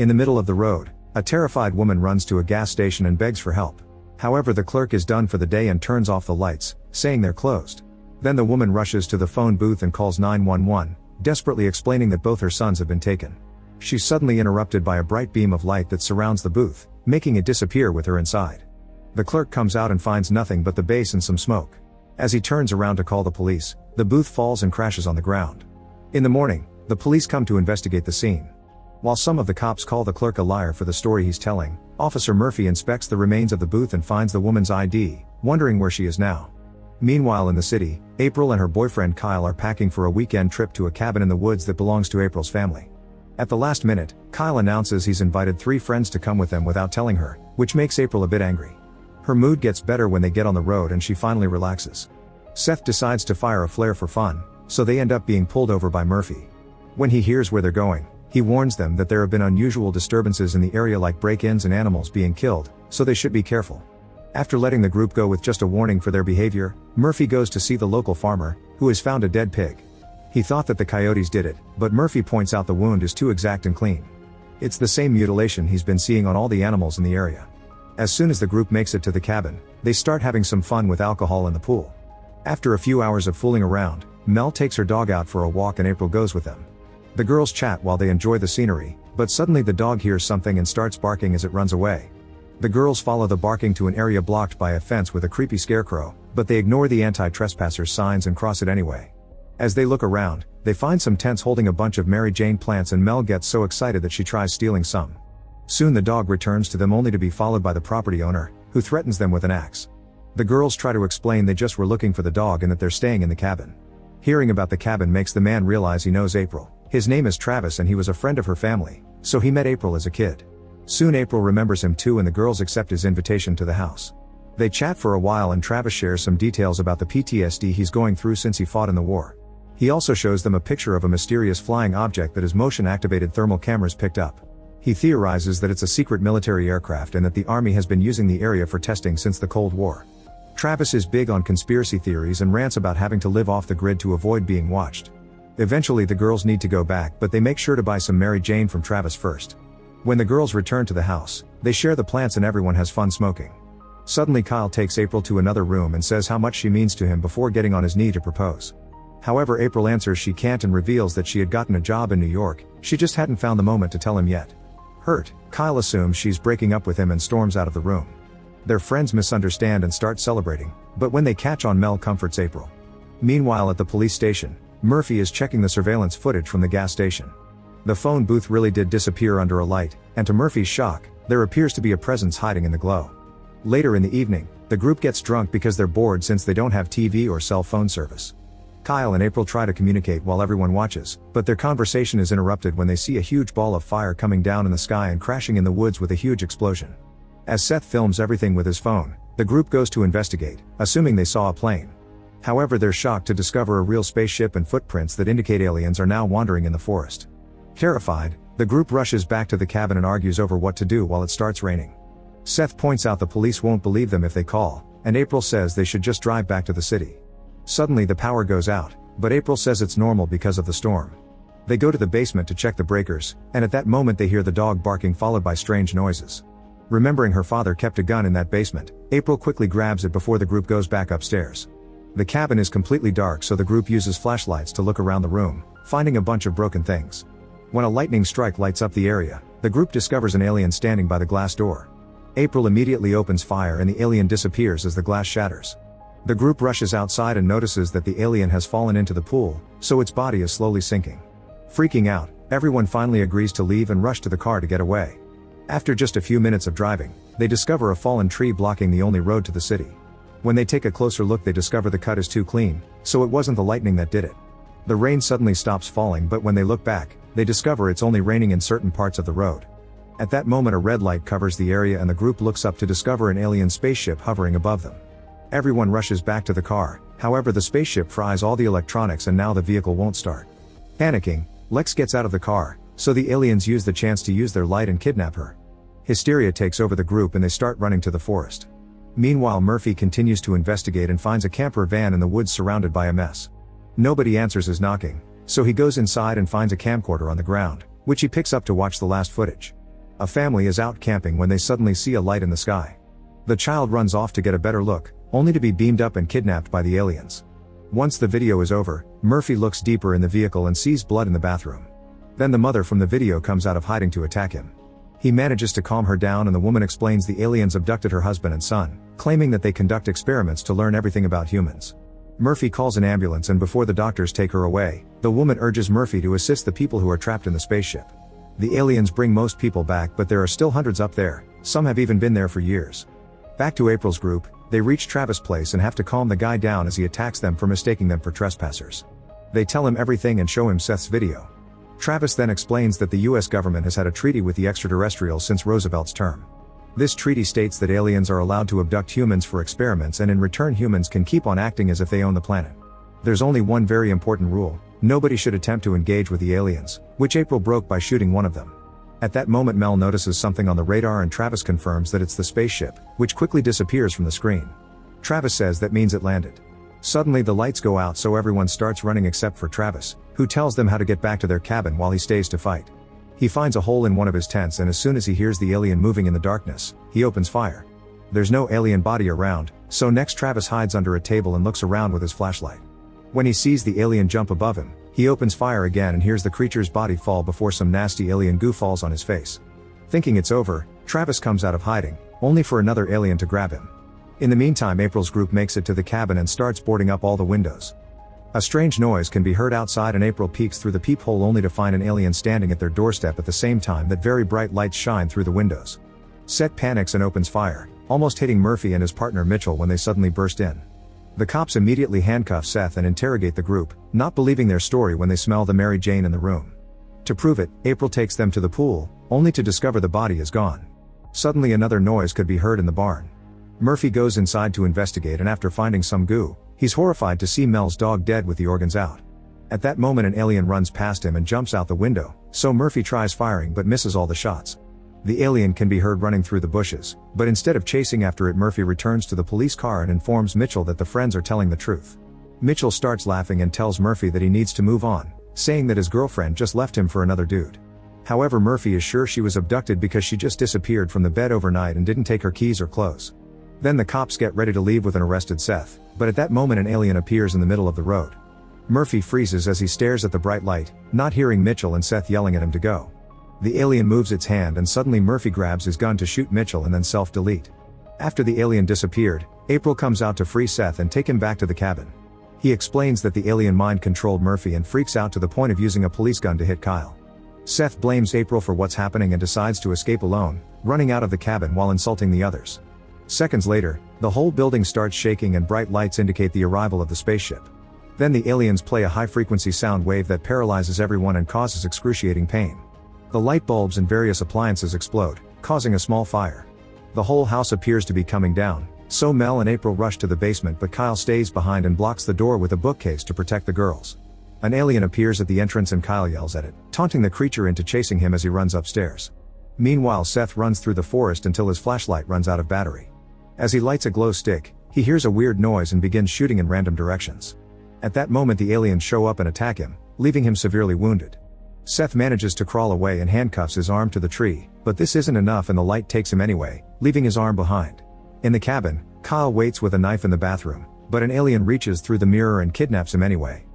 In the middle of the road, a terrified woman runs to a gas station and begs for help. However, the clerk is done for the day and turns off the lights, saying they're closed. Then the woman rushes to the phone booth and calls 911, desperately explaining that both her sons have been taken. She's suddenly interrupted by a bright beam of light that surrounds the booth, making it disappear with her inside. The clerk comes out and finds nothing but the base and some smoke. As he turns around to call the police, the booth falls and crashes on the ground. In the morning, the police come to investigate the scene. While some of the cops call the clerk a liar for the story he's telling, Officer Murphy inspects the remains of the booth and finds the woman's ID, wondering where she is now. Meanwhile in the city, April and her boyfriend Kyle are packing for a weekend trip to a cabin in the woods that belongs to April's family. At the last minute, Kyle announces he's invited 3 friends to come with them without telling her, which makes April a bit angry. Her mood gets better when they get on the road and she finally relaxes. Seth decides to fire a flare for fun, so they end up being pulled over by Murphy. When he hears where they're going, he warns them that there have been unusual disturbances in the area like break-ins and animals being killed, so they should be careful. After letting the group go with just a warning for their behavior, Murphy goes to see the local farmer, who has found a dead pig. He thought that the coyotes did it, but Murphy points out the wound is too exact and clean. It's the same mutilation he's been seeing on all the animals in the area. As soon as the group makes it to the cabin, they start having some fun with alcohol in the pool. After a few hours of fooling around, Mel takes her dog out for a walk and April goes with them. The girls chat while they enjoy the scenery, but suddenly the dog hears something and starts barking as it runs away. The girls follow the barking to an area blocked by a fence with a creepy scarecrow, but they ignore the anti-trespassers signs and cross it anyway. As they look around, they find some tents holding a bunch of Mary Jane plants and Mel gets so excited that she tries stealing some. Soon the dog returns to them only to be followed by the property owner, who threatens them with an axe. The girls try to explain they just were looking for the dog and that they're staying in the cabin. Hearing about the cabin makes the man realize he knows April. His name is Travis and he was a friend of her family, so he met April as a kid. Soon April remembers him too and the girls accept his invitation to the house. They chat for a while and Travis shares some details about the PTSD he's going through since he fought in the war. He also shows them a picture of a mysterious flying object that his motion-activated thermal cameras picked up. He theorizes that it's a secret military aircraft and that the army has been using the area for testing since the Cold War. Travis is big on conspiracy theories and rants about having to live off the grid to avoid being watched. Eventually the girls need to go back but they make sure to buy some Mary Jane from Travis first. When the girls return to the house, they share the plants and everyone has fun smoking. Suddenly Kyle takes April to another room and says how much she means to him before getting on his knee to propose. However, April answers she can't and reveals that she had gotten a job in New York, she just hadn't found the moment to tell him yet. Hurt, Kyle assumes she's breaking up with him and storms out of the room. Their friends misunderstand and start celebrating, but when they catch on, Mel comforts April. Meanwhile at the police station, Murphy is checking the surveillance footage from the gas station. The phone booth really did disappear under a light, and to Murphy's shock, there appears to be a presence hiding in the glow. Later in the evening, the group gets drunk because they're bored since they don't have TV or cell phone service. Kyle and April try to communicate while everyone watches, but their conversation is interrupted when they see a huge ball of fire coming down in the sky and crashing in the woods with a huge explosion. As Seth films everything with his phone, the group goes to investigate, assuming they saw a plane. However, they're shocked to discover a real spaceship and footprints that indicate aliens are now wandering in the forest. Terrified, the group rushes back to the cabin and argues over what to do while it starts raining. Seth points out the police won't believe them if they call, and April says they should just drive back to the city. Suddenly the power goes out, but April says it's normal because of the storm. They go to the basement to check the breakers, and at that moment they hear the dog barking followed by strange noises. Remembering her father kept a gun in that basement, April quickly grabs it before the group goes back upstairs. The cabin is completely dark, so the group uses flashlights to look around the room, finding a bunch of broken things. When a lightning strike lights up the area, the group discovers an alien standing by the glass door. April immediately opens fire and the alien disappears as the glass shatters. The group rushes outside and notices that the alien has fallen into the pool, so its body is slowly sinking. Freaking out, everyone finally agrees to leave and rush to the car to get away. After just a few minutes of driving, they discover a fallen tree blocking the only road to the city. When they take a closer look, they discover the cut is too clean, so it wasn't the lightning that did it. The rain suddenly stops falling, but when they look back, they discover it's only raining in certain parts of the road. At that moment a red light covers the area and the group looks up to discover an alien spaceship hovering above them. Everyone rushes back to the car, however the spaceship fries all the electronics and now the vehicle won't start. Panicking, Lex gets out of the car, so the aliens use the chance to use their light and kidnap her. Hysteria takes over the group and they start running to the forest. Meanwhile Murphy continues to investigate and finds a camper van in the woods surrounded by a mess. Nobody answers his knocking, so he goes inside and finds a camcorder on the ground, which he picks up to watch the last footage. A family is out camping when they suddenly see a light in the sky. The child runs off to get a better look, only to be beamed up and kidnapped by the aliens. Once the video is over, Murphy looks deeper in the vehicle and sees blood in the bathroom. Then the mother from the video comes out of hiding to attack him. He manages to calm her down and the woman explains the aliens abducted her husband and son, claiming that they conduct experiments to learn everything about humans. Murphy calls an ambulance and before the doctors take her away, the woman urges Murphy to assist the people who are trapped in the spaceship. The aliens bring most people back but there are still hundreds up there, some have even been there for years. Back to April's group, they reach Travis' place and have to calm the guy down as he attacks them for mistaking them for trespassers. They tell him everything and show him Seth's video. Travis then explains that the US government has had a treaty with the extraterrestrials since Roosevelt's term. This treaty states that aliens are allowed to abduct humans for experiments and in return humans can keep on acting as if they own the planet. There's only one very important rule: nobody should attempt to engage with the aliens, which April broke by shooting one of them. At that moment Mel notices something on the radar and Travis confirms that it's the spaceship, which quickly disappears from the screen. Travis says that means it landed. Suddenly the lights go out so everyone starts running except for Travis, who tells them how to get back to their cabin while he stays to fight. He finds a hole in one of his tents and as soon as he hears the alien moving in the darkness, he opens fire. There's no alien body around, so next Travis hides under a table and looks around with his flashlight. When he sees the alien jump above him, he opens fire again and hears the creature's body fall before some nasty alien goo falls on his face. Thinking it's over, Travis comes out of hiding, only for another alien to grab him. In the meantime April's group makes it to the cabin and starts boarding up all the windows. A strange noise can be heard outside and April peeks through the peephole only to find an alien standing at their doorstep at the same time that very bright lights shine through the windows. Seth panics and opens fire, almost hitting Murphy and his partner Mitchell when they suddenly burst in. The cops immediately handcuff Seth and interrogate the group, not believing their story when they smell the Mary Jane in the room. To prove it, April takes them to the pool, only to discover the body is gone. Suddenly another noise could be heard in the barn. Murphy goes inside to investigate and after finding some goo, he's horrified to see Mel's dog dead with the organs out. At that moment an alien runs past him and jumps out the window, so Murphy tries firing but misses all the shots. The alien can be heard running through the bushes, but instead of chasing after it Murphy returns to the police car and informs Mitchell that the friends are telling the truth. Mitchell starts laughing and tells Murphy that he needs to move on, saying that his girlfriend just left him for another dude. However, Murphy is sure she was abducted because she just disappeared from the bed overnight and didn't take her keys or clothes. Then the cops get ready to leave with an arrested Seth, but at that moment an alien appears in the middle of the road. Murphy freezes as he stares at the bright light, not hearing Mitchell and Seth yelling at him to go. The alien moves its hand and suddenly Murphy grabs his gun to shoot Mitchell and then self-delete. After the alien disappeared, April comes out to free Seth and take him back to the cabin. He explains that the alien mind-controlled Murphy and freaks out to the point of using a police gun to hit Kyle. Seth blames April for what's happening and decides to escape alone, running out of the cabin while insulting the others. Seconds later, the whole building starts shaking and bright lights indicate the arrival of the spaceship. Then the aliens play a high-frequency sound wave that paralyzes everyone and causes excruciating pain. The light bulbs and various appliances explode, causing a small fire. The whole house appears to be coming down, so Mel and April rush to the basement but Kyle stays behind and blocks the door with a bookcase to protect the girls. An alien appears at the entrance and Kyle yells at it, taunting the creature into chasing him as he runs upstairs. Meanwhile Seth runs through the forest until his flashlight runs out of battery. As he lights a glow stick, he hears a weird noise and begins shooting in random directions. At that moment the aliens show up and attack him, leaving him severely wounded. Seth manages to crawl away and handcuffs his arm to the tree, but this isn't enough and the light takes him anyway, leaving his arm behind. In the cabin, Kyle waits with a knife in the bathroom, but an alien reaches through the mirror and kidnaps him anyway.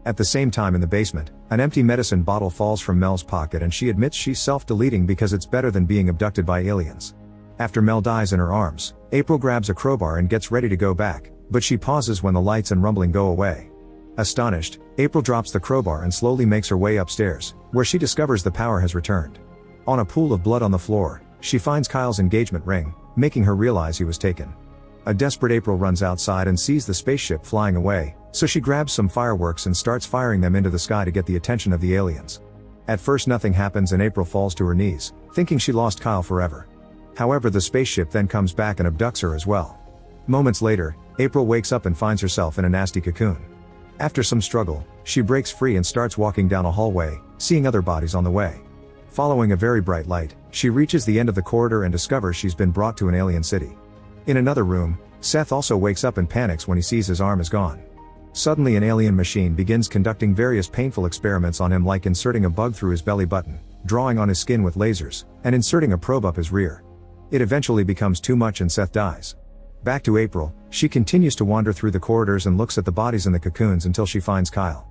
At the same time in the basement, an empty medicine bottle falls from Mel's pocket and she admits she's self-deleting because it's better than being abducted by aliens. After Mel dies in her arms, April grabs a crowbar and gets ready to go back, but she pauses when the lights and rumbling go away. Astonished, April drops the crowbar and slowly makes her way upstairs, where she discovers the power has returned. On a pool of blood on the floor, she finds Kyle's engagement ring, making her realize he was taken. A desperate April runs outside and sees the spaceship flying away, so she grabs some fireworks and starts firing them into the sky to get the attention of the aliens. At first nothing happens and April falls to her knees, thinking she lost Kyle forever. However, the spaceship then comes back and abducts her as well. Moments later, April wakes up and finds herself in a nasty cocoon. After some struggle, she breaks free and starts walking down a hallway, seeing other bodies on the way. Following a very bright light, she reaches the end of the corridor and discovers she's been brought to an alien city. In another room, Seth also wakes up and panics when he sees his arm is gone. Suddenly an alien machine begins conducting various painful experiments on him, like inserting a bug through his belly button, drawing on his skin with lasers, and inserting a probe up his rear. It eventually becomes too much and Seth dies. Back to April, she continues to wander through the corridors and looks at the bodies in the cocoons until she finds Kyle.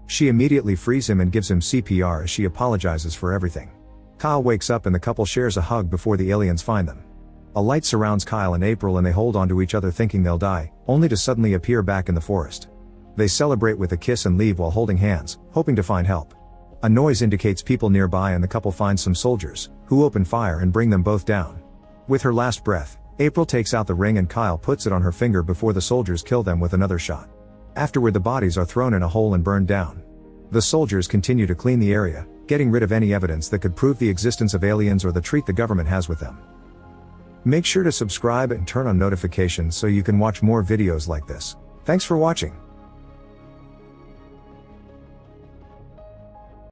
She immediately frees him and gives him CPR as she apologizes for everything. Kyle wakes up and the couple shares a hug before the aliens find them. A light surrounds Kyle and April and they hold onto each other thinking they'll die, only to suddenly appear back in the forest. They celebrate with a kiss and leave while holding hands, hoping to find help. A noise indicates people nearby and the couple finds some soldiers, who open fire and bring them both down. With her last breath, April takes out the ring and Kyle puts it on her finger before the soldiers kill them with another shot. Afterward the bodies are thrown in a hole and burned down. The soldiers continue to clean the area, getting rid of any evidence that could prove the existence of aliens or the treat the government has with them. Make sure to subscribe and turn on notifications so you can watch more videos like this. Thanks for watching.